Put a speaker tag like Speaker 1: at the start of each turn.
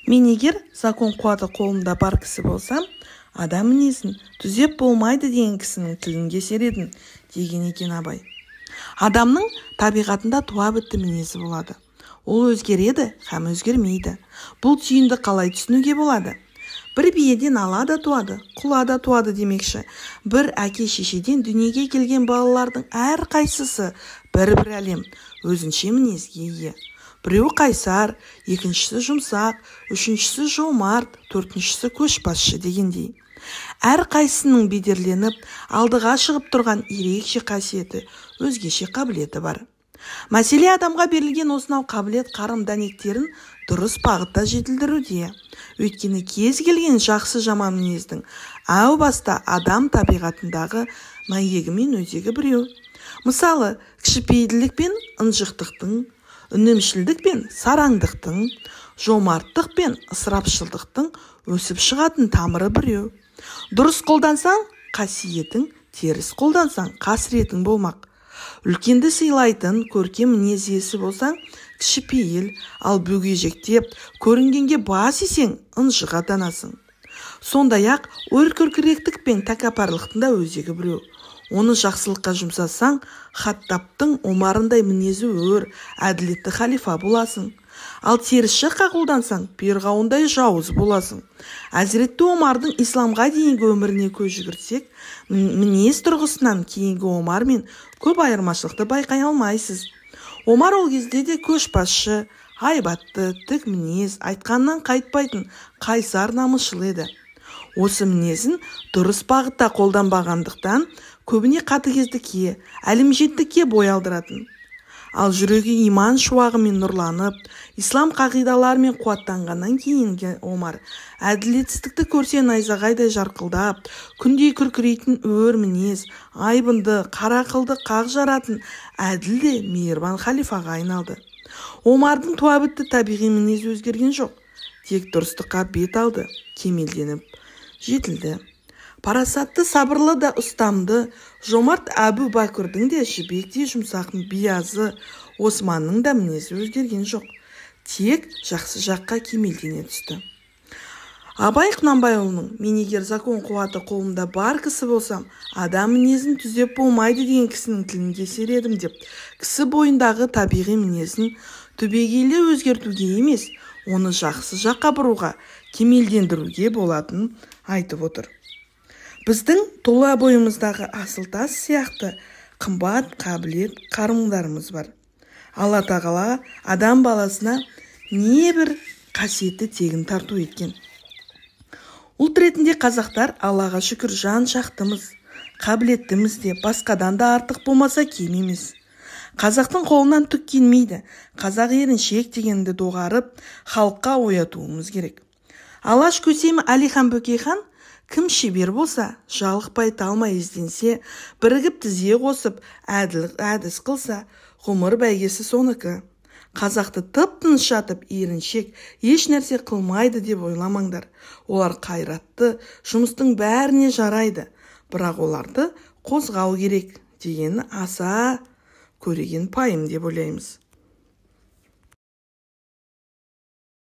Speaker 1: Мен егер закон қуаты қолымда бар кісі болсам, адам мінезін түзеп болмайды деген кісінің тілін кесер едім, деген екен абай. Адамның табиғатында туа бітті мінезі болады. Ол өзгереді, һәм өзгермейді. Бұл түйінді қалай түсінуге болады? Бір биеден ала да туады, құла да туады демекші. Бір әке-шешеден дүниеге келген балалардың әр қайсысы бір-бір әлем, өзінше мінезге ие. Біреуі қайсар, екіншісі жұмсақ, үшіншісі жомарт, төртіншісі көшбасшы дегендей. Әр қайсының бедерленіп, алдыға шығып тұрған ерекше қасиеті, өзгеше қабілеті бар. Мәселе адамға берілген осынау қабілет қарым-дәнектерін дұрыс бағытта жетілдіруде. Өйткені кез келген жақсы жаман мінездің әу баста адам табиғатындағы мәйегі мен өзегі біреу. Мысалы, кішіпейілділік пен ынжықтықтың, үнемшілдік пен сараңдықтың, жомарттық пен ысырапшылдықтың өсіп шығатын тамыры біреу. Дұрыс қолдансаң қасиетің, теріс қолдансаң қасіретің болмақ. Үлкенді сыйлайтын көркем мінез иесі болсаң кішіпейіл, ал бөгежектеп көрінгенге басисең ынжық атанасың. Сондай-ақ өркөкіректік пен тәкаппарлықтың да өзегі біреу. Оны жақсылыққа жұмсасаң, Хаттаптың Омарындай мінезі өр, әділетті халифа боласың. Ал теріс жаққа қолдансаң, перғауындай жауыз боласың. Әзіретті Омардың исламға дейінгі өміріне көз жүгіртсек, мінез тұрғысынан кейінгі Омар мен көп айырмашылықты байқай алмайсыз. Омар ол кезде де көшбасшы, айбатты, тік мінез, айтқаннан қайтпайтын, қайсар намысшыл еді. Осы мінезін дұрыс бағытта қолданбағандықтан көбіне қатыгездікке, әлімжеттікке бой алдыратын. Ал жүрегі иман шуағымен нұрланып, ислам қағидаларымен қуаттанғаннан кейінгі Омар әділетсіздікті көрсе найзағайдай жарқылдап, күндей күркірейтін өр мінез, айбынды, қарақылды қақ жаратын әділ де мейірбан халифаға айналды. Омардың туа бітті табиғи мінезі өзгерген жоқ, тек дұрыстыққа бет алды, кемелденіп жетілді. Парасатты, сабырлы да ұстамды, жомарт Әбу Бәкірдің де жібектей жұмсақ биязы Османның да мінезі өзгерген жоқ, тек жақсы жаққа кемелдене түсті. Абай Құнанбайұлының «Мен егер закон қуаты қолымда бар кісі болсам, адам мінезін түзеп болмайды» деген кісінің тілін кесер едім деп, кісі бойындағы табиғи мінезін түбегейлі өзгертуге емес, оны жақсы жаққа бұруға, кемелдендіруге болатынын айтып отыр. Біздің тұла бойымыздағы асыл тас сияқты қымбат, қабілет, қарымдарымыз бар. Алла тағала адам баласына небір қасиетті тегін тарту еткен. Ұлт ретінде қазақтар Аллаға шүкір жан шақтымыз, қабілеттіміз де басқадан да артық болмаса кем емес. Қазақтың қолынан түк келмейді, қазақ еріншек дегенді доғарып, халыққа оятуымыз керек. Алаш көсемі Әлихан Бөкейхан кім шебер болса, жалықпай талмай ізденсе, бірігіп тізе қосып, әдіс қылса, ғұмыр бәйгесі соныкі. Қазақты тып-тыныш жатып, еріншек, еш нәрсе қылмайды деп ойламаңдар. Олар қайратты, жұмыстың бәріне жарайды, бірақ оларды қозғау керек дегені аса көреген пайым деп ойлаймыз.